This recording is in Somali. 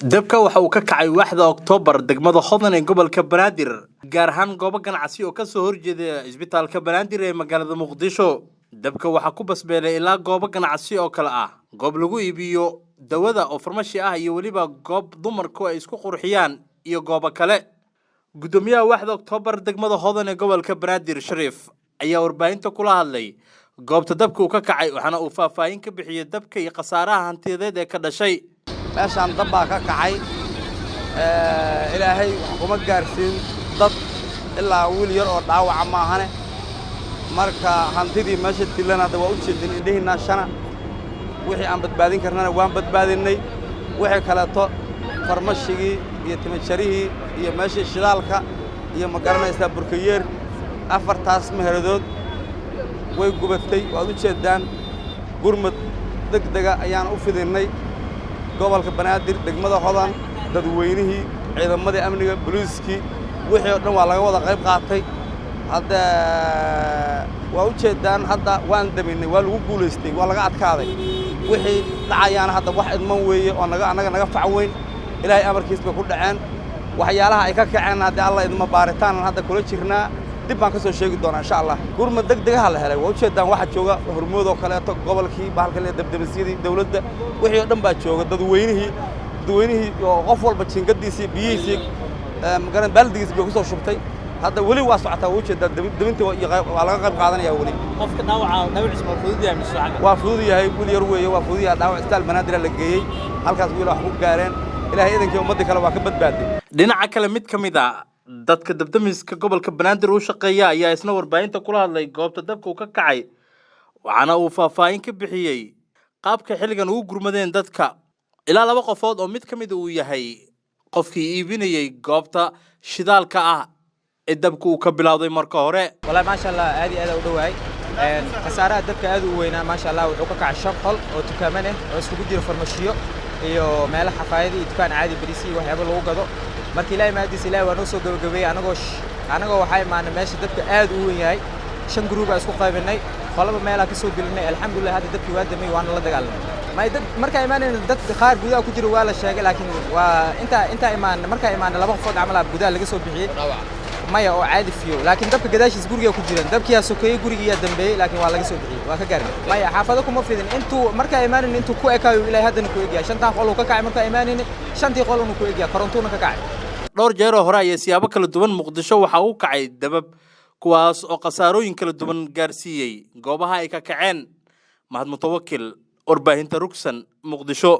dabka waxa uu ka kacay waaxda Oktoobar degmada Hodan ee gobolka Banaadir gaar ahaan goobo ganacsi oo ka soo horjeeda isbitaalka Banaadir ee magaalada Muqdisho. Dabka waxa ku basbeelay ilaa goobo ganacsi oo kala ah goob lagu iibiyo dawada oo farmashi ah iyo waliba goob dumarku ay isku qurxiyaan iyo goobo kale. Gudoomiyaha waaxda Oktoobar degmada Hodan ee gobolka Banaadir Shariif ayaa warbaahinta kula hadlay goobta dabka uu ka kacay waxana uu faahfaahin ka bixiyay dabka iyo khasaaraha hantiyadeed ee ka dhashay. meeshaan dab baa ka kacay ilaahay wax kuma gaarsiin dad ilaa wiil yar oo dhaawac ma ahane marka hantidii meesha tilana waa u jeedin indhihiina shana wixii aan badbaadin karnana waan badbaadinay wixii kale to farmashigii iyo timajarihii iyo meeshii shidaalka iyo magaranaysa burkayeer afartaas meheradood way gubatay waad u jeedaan gurmad degdega ayaan u fidinay gobolka Banaadir degmada Hodan dadweynihii ciidamadii amniga booliiskii wixii oo dhan waa laga wada qayb qaatay hadda waa u jeedaan hadda waan daminay waa lagu guuleystay waa laga adkaaday wixii dhacayaan hadda wax idman weeye oo anaga facweyn ilaahay amarkiisa ku dhaceen waxyaalaha ay ka kaceen hadda Allah idma baaritaan hadda kula jirnaa dib baan ka soo sheegi doonaa insha Allah gurmad degdeg ah la helay waa u jeedaan waxa jooga hormood oo kale to gobolkii bahalka la dabdabasiyay dawladda wixii oo dhan baa jooga dadweynihii oo qof walba jingadiisii biyihiisii magaran baldigiisii ku soo shubtay hadda wali waa socotaa waa u jeedaan dabinta waa laga qayb qaadanaya wali qofka dhaawaciisa ma fudud yahay mise waa fudud yahay wiil yar weeye waa fudud yahay dhaawac istaal Banaadir la geeyay halkaas wiil wax ku gaareen ilaahay idankii ummadda kale waa ka badbaaday dhinaca kale mid kamid ah dadka dabdamiska gobolka Banaadir uu shaqeeya ayaa isna warbaahinta kula hadlay goobta dabka uu ka kacay waxana uu faahfaahin ka bixiyay qaabka xilligan uu gurmadeen dadka ilaa laba qofood oo mid kamid uu yahay qofkii iibinayay goobta shidaalka ah ee dabka uu ka bilowday marka hore wallahi ma sha Allah aad u dhawaay khasaaraha dabka aad u weynaa ma sha Allah wuxuu ka kacay shan qol oo dukaamane oo isku jira farmashiyo iyo meelaha xafaayada iyo dukaan caadi barisi waxyaabo lagu gado markii ilaahay maadiis ilaahay waa noo soo gabagabay anagoo waxay imaanay meesha dabka aad u weyn yahay shan group ah isku qaybinay qolaba meelaha ka soo gelinay alxamdulillah hadda dabkii waa damay waana la dagaalamay marka imaanayna dad qaar gudaha ku jira waa la sheegay laakiin waa inta imaan laba qofood camal ah gudaha laga soo bixiyay maya oo caadi fiyo laakiin dabka gadaashiis guriga ku jiraan dabkii sokeeyay guriga dambeeyay laakiin waa laga soo bixiyay waa ka gaarnay maya xaafado kuma fidin intuu marka imaanayna intuu ku ekaayo ilaahay haddana ku eegaya shanta qol uu ka kacay marka imaanayna shantii qol uu ku eegaya korontoona ka kacay dhowr jeer oo hore ayaa siyaabo kala duwan Muqdisho waxa uu kacay dabab kuwaas oo qasaarooyin kala duwan gaarsiiyay goobaha ay ka kaceen Mahad Mutawakkil warbaahinta Rugsan Muqdisho.